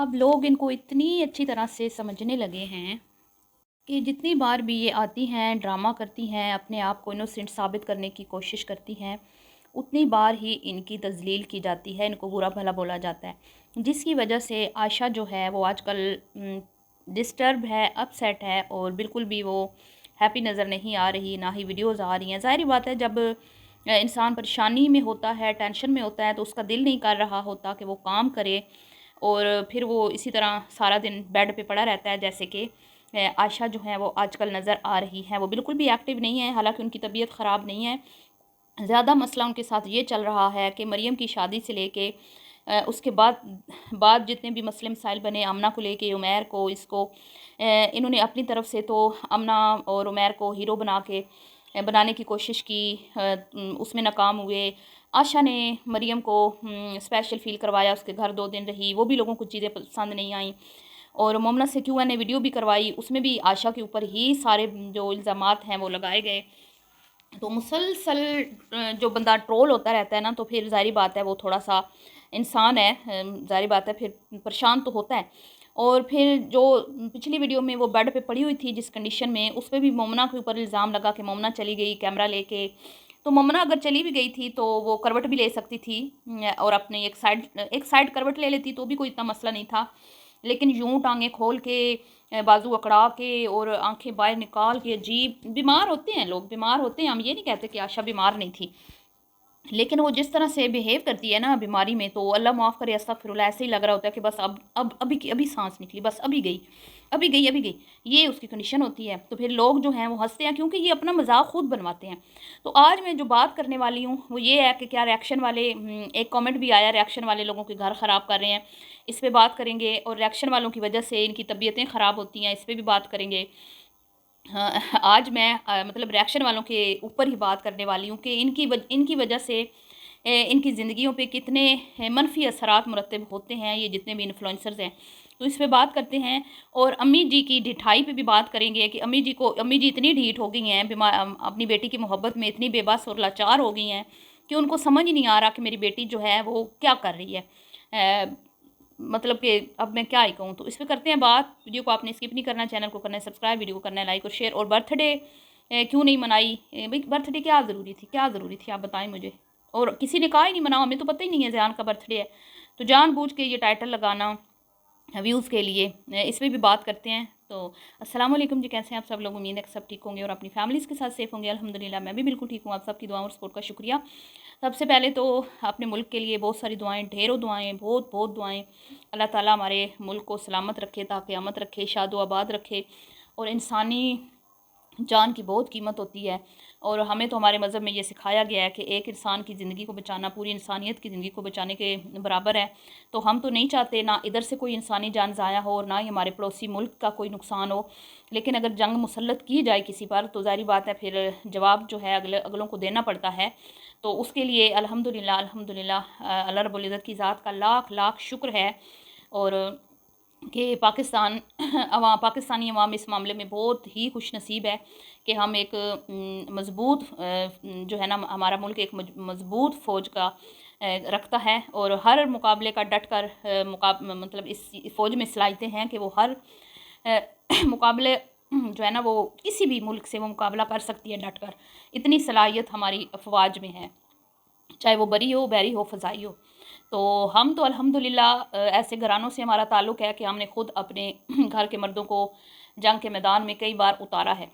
अब लोग इनको इतनी अच्छी तरह से समझने लगे हैं कि जितनी बार भी ये आती हैं, ड्रामा करती हैं, अपने आप को इनोसेंट साबित करने की कोशिश करती हैं, उतनी बार ही इनकी तज़लील की जाती है, इनको बुरा-भला बोला जाता है। जिसकी वजह से आयशा जो है वो आजकल डिस्टर्ब है, अपसेट है और बिल्कुल भी वो हैप्पी नज़र नहीं आ रही, ना ही वीडियोज़ आ रही हैं। ज़ाहिर-सी बात है, जब इंसान परेशानी में होता है, टेंशन में होता है, तो उसका दिल नहीं कर रहा होता कि वो काम करे और फिर वो इसी तरह सारा दिन बेड पे पड़ा रहता है। जैसे कि आयशा जो है वो आजकल नज़र आ रही हैं, वो बिल्कुल भी एक्टिव नहीं है, हालाँकि उनकी तबीयत ख़राब नहीं है। ज़्यादा मसला उनके साथ ये चल रहा है कि मरियम की शादी से लेके उसके बाद जितने भी मसले मसाइल बने, आमना को लेके, उमैर को, इसको इन्होंने अपनी तरफ से तो आमना और उमैर को हीरो बनाने की कोशिश की, उसमें नाकाम हुए। आशा ने मरियम को स्पेशल फ़ील करवाया, उसके घर 2 दिन रही, वो भी लोगों को चीज़ें पसंद नहीं आईं। और मोमना से क्यूएन ने वीडियो भी करवाई, उसमें भी आशा के ऊपर ही सारे जो इल्ज़ामात हैं वो लगाए गए। तो मुसलसल जो बंदा ट्रोल होता रहता है ना, तो फिर ज़ाहिर बात है वो थोड़ा-सा इंसान है, ज़ाहिर बात है फिर परेशान तो होता है। और फिर जो पिछली वीडियो में वो बेड पे पड़ी हुई थी जिस कंडीशन में, उस पे भी मोमना के ऊपर इल्ज़ाम लगा कि मोमना चली गई कैमरा लेके। तो मोमना अगर चली भी गई थी तो वो करवट भी ले सकती थी, और अपनी एक साइड करवट ले लेती तो भी कोई इतना मसला नहीं था। लेकिन यूँ टाँगें खोल के, बाजू अकड़ा के और आँखें बाहर निकाल के, अजीब बीमार होते हैं लोग, बीमार होते हैं। हम ये नहीं कहते कि आशा बीमार नहीं थी, लेकिन वो जिस तरह से बिहेव करती है ना बीमारी में, तो अल्लाह माफ़ करे, अस्तगफिरुल्लाह, ऐसे ही लग रहा होता है कि बस अब अभी सांस निकली, बस अभी गई, अभी गई, अभी गई। ये उसकी कंडीशन होती है। तो फिर लोग जो हैं वो हंसते हैं, क्योंकि ये अपना मजाक खुद बनवाते हैं। तो आज मैं जो बात करने वाली हूँ वो ये है कि क्या रिएक्शन वाले, एक कमेंट भी आया, रिएक्शन वाले लोगों के घर ख़राब कर रहे हैं, इस पर बात करेंगे। और रिएक्शन वालों की वजह से इनकी तबीयतें ख़राब होती हैं, इस पर भी बात करेंगे। हाँ, आज मैं मतलब रिएक्शन वालों के ऊपर ही बात करने वाली हूँ कि इनकी वजह से इनकी ज़िंदगियों पे कितने मनफ़ी असरात मुरतब होते हैं, ये जितने भी इन्फ्लुएंसर्स हैं। तो इस पे बात करते हैं। और अम्मी जी की ढिठाई पे भी बात करेंगे कि अम्मी जी इतनी ढीठ हो गई हैं, अपनी बेटी की मोहब्बत में इतनी बेबस और लाचार हो गई हैं कि उनको समझ ही नहीं आ रहा कि मेरी बेटी जो है वो क्या कर रही है। मतलब कि अब मैं क्या ही कहूँ। तो इस पे करते हैं बात। वीडियो को आपने स्किप नहीं करना, चैनल को करना है सब्सक्राइब, वीडियो को करना है लाइक और शेयर। और बर्थडे क्यों नहीं मनाई भाई, बर्थडे क्या ज़रूरी थी, क्या ज़रूरी थी, आप बताएं मुझे। और किसी ने कहा ही नहीं मनाओ, हमें तो पता ही नहीं है ज़यान का बर्थडे है, तो जानबूझ के ये टाइटल लगाना व्यूज़ के लिए। इस पे भी बात करते हैं। तो अस्सलाम वालेकुम जी, कैसे हैं आप सब लोग? उम्मीद है कि सब ठीक होंगे और अपनी फैमिलीज़ के साथ सेफ़ होंगे। अल्हम्दुलिल्लाह मैं भी बिल्कुल ठीक हूँ। आप सबकी दुआओं और सपोर्ट का शुक्रिया। सबसे पहले तो अपने मुल्क के लिए बहुत सारी दुआएं, ढेरों दुआएं, बहुत बहुत दुआएं। अल्लाह ताला हमारे मुल्क को सलामत रखे, क़यामत रखे, शादो आबाद रखे। और इंसानी जान की बहुत कीमत होती है, और हमें तो हमारे मज़हब में ये सिखाया गया है कि एक इंसान की ज़िंदगी को बचाना पूरी इंसानियत की ज़िंदगी को बचाने के बराबर है। तो हम तो नहीं चाहते ना इधर से कोई इंसानी जान ज़ाया हो और ना ही हमारे पड़ोसी मुल्क का कोई नुकसान हो। लेकिन अगर जंग मुसल्लत की जाए किसी पर, तो ज़ाहिर बात है फिर जवाब जो है अगलों को देना पड़ता है। तो उसके लिए अल्हम्दुलिल्लाह अल्हम्दुलिल्लाह अल्लाह रब्बुल इज़्ज़त की ज़ात का लाख लाख शुक्र है। और कि पाकिस्तानी अवाम इस मामले में बहुत ही खुश नसीब है कि हम एक मज़बूत जो है ना, हमारा मुल्क एक मज़बूत फ़ौज का रखता है। और हर मुकाबले का डट कर मतलब इस फ़ौज में सलाहियतें हैं कि वो हर अ, मुकाबले जो है ना वो किसी भी मुल्क से वो मुकाबला कर सकती है डट कर। इतनी सलाहियत हमारी अफवाज में है, चाहे वो बरी हो, बहरी हो, फ़ज़ाई हो। तो हम तो अल्हम्दुलिल्लाह ऐसे घरानों से हमारा ताल्लुक़ है कि हमने ख़ुद अपने घर के मर्दों को जंग के मैदान में कई बार उतारा है।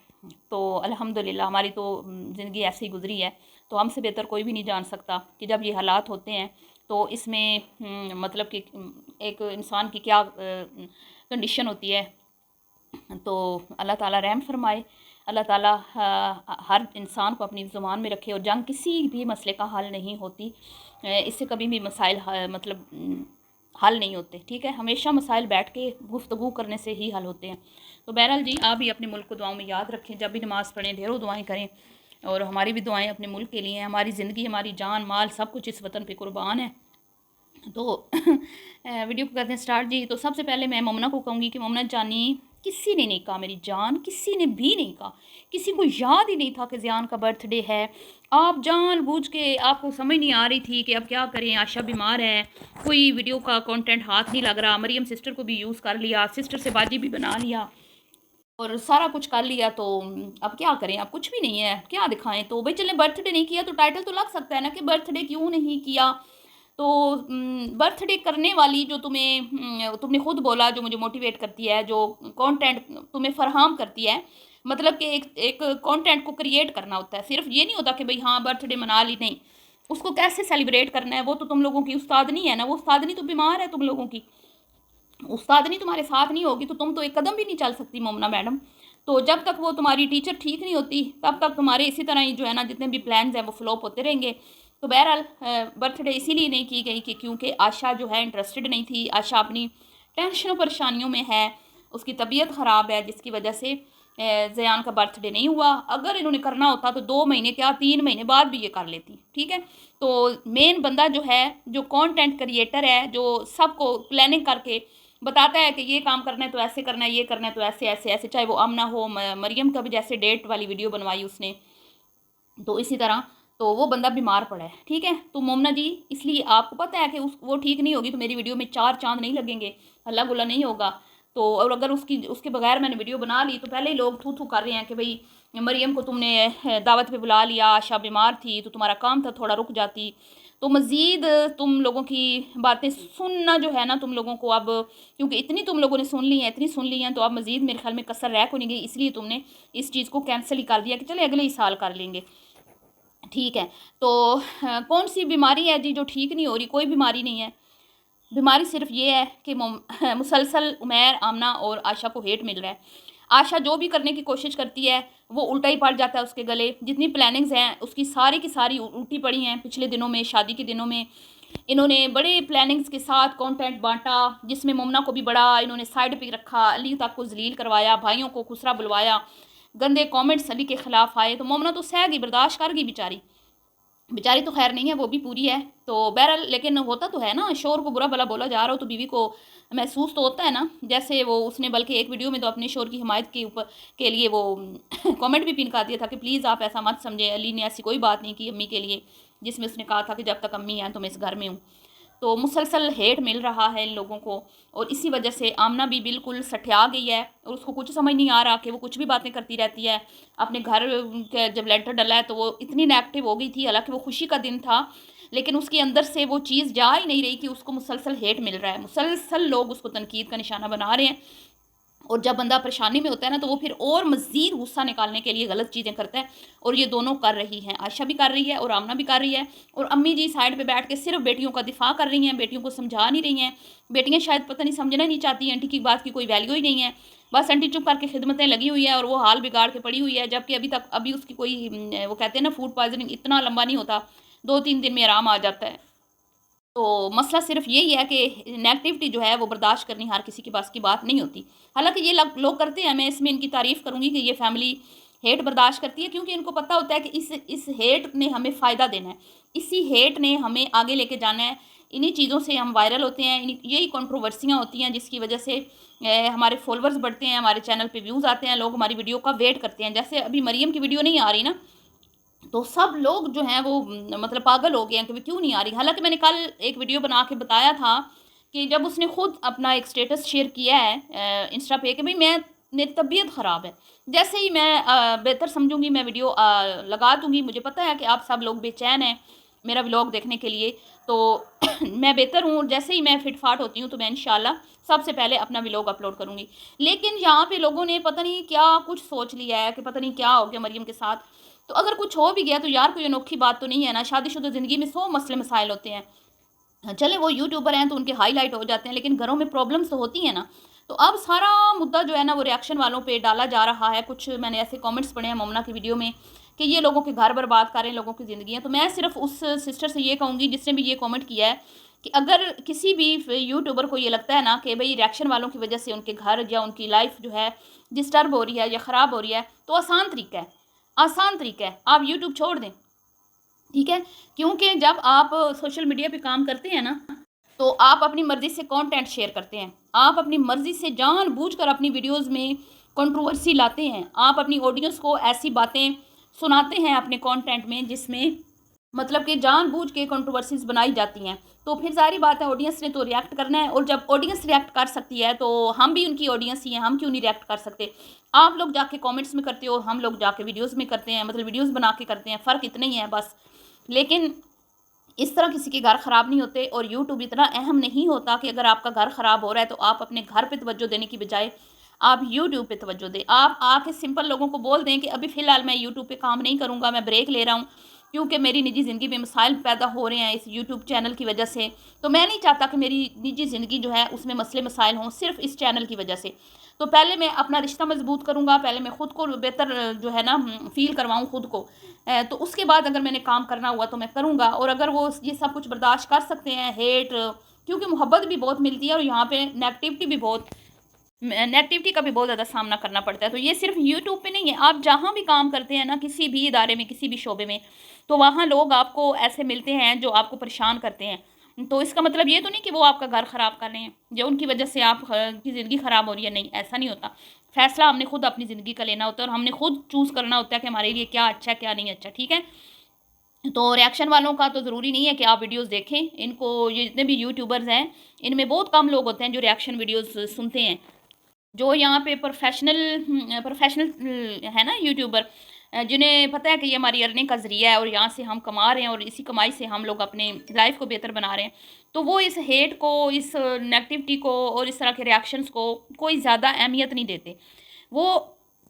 तो अल्हम्दुलिल्लाह हमारी तो ज़िंदगी ऐसे ही गुज़री है। तो हमसे बेहतर कोई भी नहीं जान सकता कि जब ये हालात होते हैं तो इसमें मतलब कि एक इंसान की क्या कंडीशन होती है। तो अल्लाह ताला रहम फ़रमाए, अल्लाह ताला हर इंसान को अपनी ज़ुबान में रखे। और जंग किसी भी मसले का हल नहीं होती, इससे कभी भी मसाइल मतलब हल नहीं होते, ठीक है। हमेशा मसाइल बैठ के गुफ्तगू करने से ही हल होते हैं। तो बहरहाल जी, आप भी अपने मुल्क को दुआओं में याद रखें, जब भी नमाज़ पढ़ें ढेरों दुआएं करें। और हमारी भी दुआएं अपने मुल्क के लिए हैं। हमारी ज़िंदगी, हमारी जान माल सब कुछ इस वतन पे कुर्बान है। तो वीडियो को करते हैं स्टार्ट जी। तो सबसे पहले मैं मोमना को कहूँगी कि मोमना जानी, किसी ने नहीं कहा मेरी जान, किसी ने भी नहीं कहा। किसी को याद ही नहीं था कि ज़ियान का बर्थडे है। आप जानबूझ के, आपको समझ नहीं आ रही थी कि अब क्या करें, आशा बीमार है, कोई वीडियो का कंटेंट हाथ नहीं लग रहा। मरियम सिस्टर को भी यूज़ कर लिया, सिस्टर से बाजी भी बना लिया और सारा कुछ कर लिया। तो अब क्या करें, अब कुछ भी नहीं है, क्या दिखाएं। तो भाई चलें, बर्थडे नहीं किया तो टाइटल तो लग सकता है ना कि बर्थडे क्यों नहीं किया। तो बर्थडे करने वाली जो तुम्हें, तुमने खुद बोला, जो मुझे मोटिवेट करती है, जो कंटेंट तुम्हें फराहम करती है, मतलब कि एक कंटेंट को क्रिएट करना होता है। सिर्फ ये नहीं होता कि भाई हाँ बर्थडे मना ली, नहीं, उसको कैसे सेलिब्रेट करना है वो तो तुम लोगों की उस्तादनी है ना। वो उस्तादनी तो बीमार है तुम लोगों की, उस्तादनी तुम्हारे साथ नहीं होगी तो तुम तो एक कदम भी नहीं चल सकती मोमना मैडम। तो जब तक वो तुम्हारी टीचर ठीक नहीं होती तब तक तुम्हारे इसी तरह ही जो है ना जितने भी प्लान्स हैं वो फ्लॉप होते रहेंगे। तो बहरहाल बर्थडे इसीलिए नहीं की गई कि क्योंकि आशा जो है इंटरेस्टेड नहीं थी। आशा अपनी टेंशनों परेशानियों में है, उसकी तबीयत ख़राब है, जिसकी वजह से ज़यान का बर्थडे नहीं हुआ। अगर इन्होंने करना होता तो 2 महीने क्या 3 महीने बाद भी ये कर लेती, ठीक है। तो मेन बंदा जो है, जो कंटेंट क्रिएटर है, जो सबको प्लानिंग करके बताता है कि ये काम करना है तो ऐसे करना है, ये करना है तो ऐसे ऐसे ऐसे, चाहे वो आमना हो, मरियम का भी जैसे डेट वाली वीडियो बनवाई उसने, तो इसी तरह तो वो बंदा बीमार पड़ा है, ठीक है। तो मोमना जी, इसलिए आपको पता है कि वो ठीक नहीं होगी तो मेरी वीडियो में 4 चांद नहीं लगेंगे, हल्ला गुल्ला नहीं होगा। तो और अगर उसके बगैर मैंने वीडियो बना ली तो पहले ही लोग थू थू कर रहे हैं कि भाई मरियम को तुमने दावत पे बुला लिया, आशा बीमार थी तो तुम्हारा काम था थोड़ा रुक जाती। तो मज़ीद तुम लोगों की बातें सुनना जो है ना तुम लोगों को अब, क्योंकि इतनी तुम लोगों ने सुन ली हैं, इतनी सुन ली हैं, तो अब मज़ीद मेरे ख्याल में कसर रह को नहीं गई, इसलिए तुमने इस चीज़ को कैंसिल ही कर दिया कि चले अगले ही साल कर लेंगे, ठीक है। तो कौन सी बीमारी है जी जो ठीक नहीं हो रही? कोई बीमारी नहीं है। बीमारी सिर्फ ये है कि मुसलसल उमैर, आमना और आशा को हेट मिल रहा है। आशा जो भी करने की कोशिश करती है वो उल्टा ही पड़ जाता है उसके गले। जितनी प्लानिंग्स हैं उसकी सारी की सारी उल्टी पड़ी हैं। पिछले दिनों में, शादी के दिनों में, इन्होंने बड़े प्लानिंग्स के साथ कंटेंट बांटा, जिसमें मुमना को भी बड़ा इन्होंने साइड पे रखा, अली तक को जलील करवाया, भाइयों को खुसरा बुलवाया, गंदे कमेंट्स अली के ख़िलाफ़ आए। तो मुमना तो सह गई, बर्दाश्त कर गई बेचारी। बेचारी तो खैर नहीं है, वो भी पूरी है। तो बहरहाल, लेकिन होता तो है ना, शोर को बुरा भला बोला जा रहा हो तो बीवी को महसूस तो होता है ना। जैसे वो उसने बल्कि एक वीडियो में तो अपने शोर की हिमायत के ऊपर के लिए वो कमेंट भी पिन कर दिया था कि प्लीज़ आप ऐसा मत समझें, अली ने ऐसी कोई बात नहीं की अम्मी के लिए, जिसमें उसने कहा था कि जब तक अम्मी हैं तो मैं इस घर में हूँ। तो मुसलसल हेट मिल रहा है इन लोगों को, और इसी वजह से आमना भी बिल्कुल सठिया गई है और उसको कुछ समझ नहीं आ रहा कि वो कुछ भी बातें करती रहती है। अपने घर के जब लेंटर डला है तो वो इतनी नेगेटिव हो गई थी, हालांकि वो खुशी का दिन था, लेकिन उसके अंदर से वो चीज़ जा ही नहीं रही कि उसको मुसलसल हेट मिल रहा है, मुसलसल लोग उसको तनकीद का निशाना बना रहे हैं। और जब बंदा परेशानी में होता है ना तो वो फिर और मज़ीद गुस्सा निकालने के लिए गलत चीज़ें करता है, और ये दोनों कर रही हैं, आयशा भी कर रही है और आमना भी कर रही है। और अम्मी जी साइड पे बैठ के सिर्फ बेटियों का दिफा कर रही हैं, बेटियों को समझा नहीं रही हैं। बेटियां शायद पता नहीं समझना नहीं चाहती, आंटी की बात की कोई वैल्यू ही नहीं है, बस आंटी चुप करके खिदमतें लगी हुई है और वो हाल बिगाड़ के पड़ी हुई है। जबकि अभी उसकी कोई वो कहते हैं ना फूड पॉइजनिंग इतना लंबा नहीं होता, 2-3 दिन में आराम आ जाता है। तो मसला सिर्फ यही है कि नेगेटिविटी जो है वो बर्दाश्त करनी हर किसी के पास की बात नहीं होती। हालांकि ये लोग करते हैं, मैं इसमें इनकी तारीफ़ करूँगी कि ये फैमिली हेट बर्दाश्त करती है, क्योंकि इनको पता होता है कि इस हेट ने हमें फ़ायदा देना है, इसी हेट ने हमें आगे लेके जाना है। इन्हीं चीज़ों से हम वायरल होते हैं, यही कंट्रोवर्सियाँ होती हैं जिसकी वजह से हमारे फॉलोअर्स बढ़ते हैं, हमारे चैनल पे व्यूज़ आते हैं, लोग हमारी वीडियो का वेट करते हैं। जैसे अभी मरियम की वीडियो नहीं आ रही ना, तो सब लोग जो हैं वो मतलब पागल हो गए हैं कि वे क्यों नहीं आ रही। हालांकि मैंने कल एक वीडियो बना के बताया था कि जब उसने खुद अपना एक स्टेटस शेयर किया है इंस्टा पे कि भाई मेरी तबीयत ख़राब है, जैसे ही मैं बेहतर समझूंगी मैं वीडियो लगा दूंगी। मुझे पता है कि आप सब लोग बेचैन हैं मेरा व्लॉग देखने के लिए, तो मैं बेहतर हूँ, जैसे ही मैं फिट फाट होती हूँ तो मैं इंशाल्लाह सबसे पहले अपना व्लॉग अपलोड करूँगी। लेकिन यहाँ पे लोगों ने पता नहीं क्या कुछ सोच लिया है कि पता नहीं क्या हो गया मरियम के साथ। तो अगर कुछ हो भी गया तो यार कोई अनोखी बात तो नहीं है ना, शादीशुदा ज़िंदगी में 100 मसले मसाइल होते हैं। चले वो यूट्यूबर हैं तो उनके हाईलाइट हो जाते हैं, लेकिन घरों में प्रॉब्लम्स तो होती हैं ना। तो अब सारा मुद्दा जो है ना वो रिएक्शन वालों पे डाला जा रहा है। कुछ मैंने ऐसे कमेंट्स पढ़े हैं मोमना की वीडियो में कि ये लोगों के घर बर्बाद कर रहे हैं, लोगों की ज़िंदगी। तो मैं सिर्फ उस सिस्टर से ये कहूँगी जिसने भी ये कमेंट किया है कि अगर किसी भी यूट्यूबर को ये लगता है ना कि भाई रिएक्शन वालों की वजह से उनके घर या उनकी लाइफ जो है डिस्टर्ब हो रही है या ख़राब हो रही है, तो आसान तरीका है, आसान तरीका है, आप यूट्यूब छोड़ दें, ठीक है। क्योंकि जब आप सोशल मीडिया पे काम करते हैं ना तो आप अपनी मर्ज़ी से कंटेंट शेयर करते हैं, आप अपनी मर्ज़ी से जानबूझकर अपनी वीडियोज़ में कंट्रोवर्सी लाते हैं, आप अपनी ऑडियंस को ऐसी बातें सुनाते हैं अपने कंटेंट में जिसमें मतलब कि जानबूझ के कंट्रोवर्सीज़ बनाई जाती हैं। तो फिर ज़ाहिर बात है ऑडियंस ने तो रिएक्ट करना है, और जब ऑडियंस रिएक्ट कर सकती है तो हम भी उनकी ऑडियंस ही हैं, हम क्यों नहीं रिएक्ट कर सकते। आप लोग जाके कमेंट्स में करते हो, हम लोग जाके वीडियोज़ में करते हैं, मतलब वीडियोज़ बना के करते हैं, फ़र्क इतना ही है बस। लेकिन इस तरह किसी के घर ख़राब नहीं होते, और यूट्यूब इतना अहम नहीं होता कि अगर आपका घर ख़राब हो रहा है तो आप अपने घर पे तवज्जो देने की बजाय आप यूट्यूब पे तवज्जो दें। आप आके सिंपल लोगों को बोल दें कि अभी फ़िलहाल मैं यूट्यूब पे काम नहीं करूँगा, मैं ब्रेक ले रहा हूँ, क्योंकि मेरी निजी ज़िंदगी में मसाइल पैदा हो रहे हैं इस यूट्यूब चैनल की वजह से। तो मैं नहीं चाहता कि मेरी निजी ज़िंदगी जो है उसमें मसले मसाइल हों सिर्फ़ इस चैनल की वजह से। तो पहले मैं अपना रिश्ता मज़बूत करूँगा, पहले मैं ख़ुद को बेहतर जो है ना फ़ील करवाऊँ ख़ुद को। तो उसके बाद अगर मैंने काम करना हुआ तो मैं करूँगा, और अगर वो ये सब कुछ बर्दाश्त कर सकते हैं, हेट, क्योंकि मोहब्बत भी बहुत मिलती है और यहाँ पे नेगेटिविटी का भी बहुत ज़्यादा सामना करना पड़ता है। तो ये सिर्फ़ यूट्यूब पे नहीं है, आप जहाँ भी काम करते हैं ना, किसी भी इदारे में, किसी भी शोबे में, तो वहाँ लोग आपको ऐसे मिलते हैं जो आपको परेशान करते हैं। तो इसका मतलब ये तो नहीं कि वो आपका घर ख़राब कर रहे हैं, या उनकी वजह से आप की ज़िंदगी ख़राब हो रही है, नहीं, ऐसा नहीं होता। फ़ैसला हमने खुद अपनी ज़िंदगी का लेना होता है, और हमने खुद चूज़ करना होता है कि हमारे लिए क्या अच्छा है, क्या नहीं अच्छा, ठीक है? तो रिएक्शन वालों का तो ज़रूरी नहीं है कि आप वीडियोज़ देखें। इनको, ये जितने भी यूट्यूबर्स हैं, इनमें बहुत कम लोग होते हैं जो रिएक्शन वीडियोज़ सुनते हैं। जो यहाँ पे प्रोफेशनल है ना यूट्यूबर, जिन्हें पता है कि ये हमारी अर्निंग का ज़रिया है और यहाँ से हम कमा रहे हैं और इसी कमाई से हम लोग अपने लाइफ को बेहतर बना रहे हैं, तो वो इस हेट को, इस नेगेटिविटी को और इस तरह के रिएक्शंस को कोई ज़्यादा अहमियत नहीं देते। वो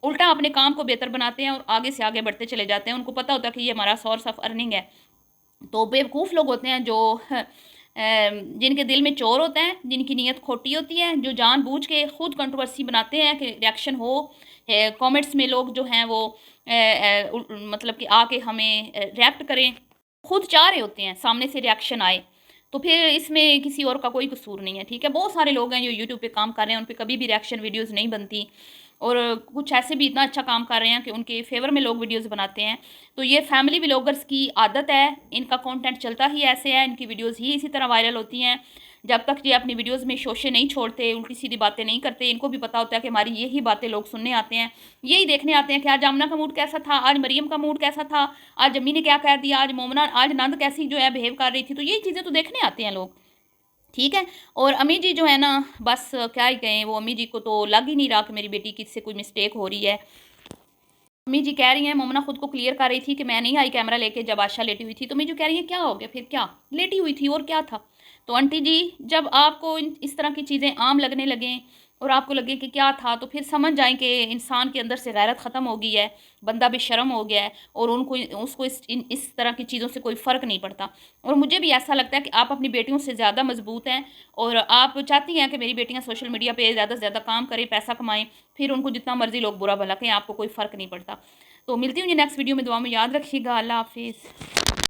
उल्टा अपने काम को बेहतर बनाते हैं और आगे से आगे बढ़ते चले जाते हैं। उनको पता होता है कि ये हमारा सोर्स ऑफ अर्निंग है। तो बेवकूफ़ लोग होते हैं जो जिनके दिल में चोर होता है, जिनकी नीयत खोटी होती है, जो जानबूझ के खुद कंट्रोवर्सी बनाते हैं कि रिएक्शन हो। कमेंट्स में लोग जो हैं वो मतलब कि आके हमें रिएक्ट करें, खुद चाह रहे होते हैं सामने से रिएक्शन आए। तो फिर इसमें किसी और का कोई कसूर नहीं है, ठीक है? बहुत सारे लोग हैं जो यूट्यूब पे काम कर रहे हैं, उन पे कभी भी रिएक्शन वीडियोज़ नहीं बनती, और कुछ ऐसे भी इतना अच्छा काम कर रहे हैं कि उनके फ़ेवर में लोग वीडियोज़ बनाते हैं। तो ये फैमिली व्लॉगर्स की आदत है, इनका कंटेंट चलता ही ऐसे है, इनकी वीडियोज़ ही इसी तरह वायरल होती हैं। जब तक ये अपनी वीडियोज़ में शोशे नहीं छोड़ते, उल्टी-सीधी बातें नहीं करते, इनको भी पता होता है कि हमारी यही बातें लोग सुनने आते हैं, यही देखने आते हैं कि आज आमना का मूड कैसा था, आज मरियम का मूड कैसा था, आज अम्मी ने क्या कह दिया, आज मोमना, आज नंद कैसी जो है बिहेव कर रही थी। तो यही चीज़ें तो देखने आते हैं लोग, ठीक है? और अम्मी जी जो है ना, बस क्या ही कहें, वो अम्मी जी को तो लग ही नहीं रहा कि मेरी बेटी की इससे कोई मिस्टेक हो रही है। अम्मी जी कह रही हैं, मोमना खुद को क्लियर कर रही थी कि मैं नहीं आई कैमरा लेके जब आशा लेटी हुई थी। तो अम्मी जी कह रही हैं क्या हो गया, फिर क्या? लेटी हुई थी और क्या था? तो आंटी जी, जब आपको इस तरह की चीज़ें आम लगने लगें और आपको लगे कि क्या था, तो फिर समझ जाएँ कि इंसान के अंदर से गैरत ख़त्म हो गई है, बंदा बेशर्म हो गया है, और उनको उसको इस तरह की चीज़ों से कोई फ़र्क नहीं पड़ता। और मुझे भी ऐसा लगता है कि आप अपनी बेटियों से ज़्यादा मज़बूत हैं, और आप चाहती हैं कि मेरी बेटियाँ सोशल मीडिया पे ज़्यादा से ज़्यादा काम करें, पैसा कमाएँ, फिर उनको जितना मर्ज़ी लोग बुरा भला कहें, आपको कोई फ़र्क नहीं पड़ता। तो मिलती हूँ जी नेक्स्ट वीडियो में, दुआ में याद रखिएगा। अल्लाह हाफ़िज़।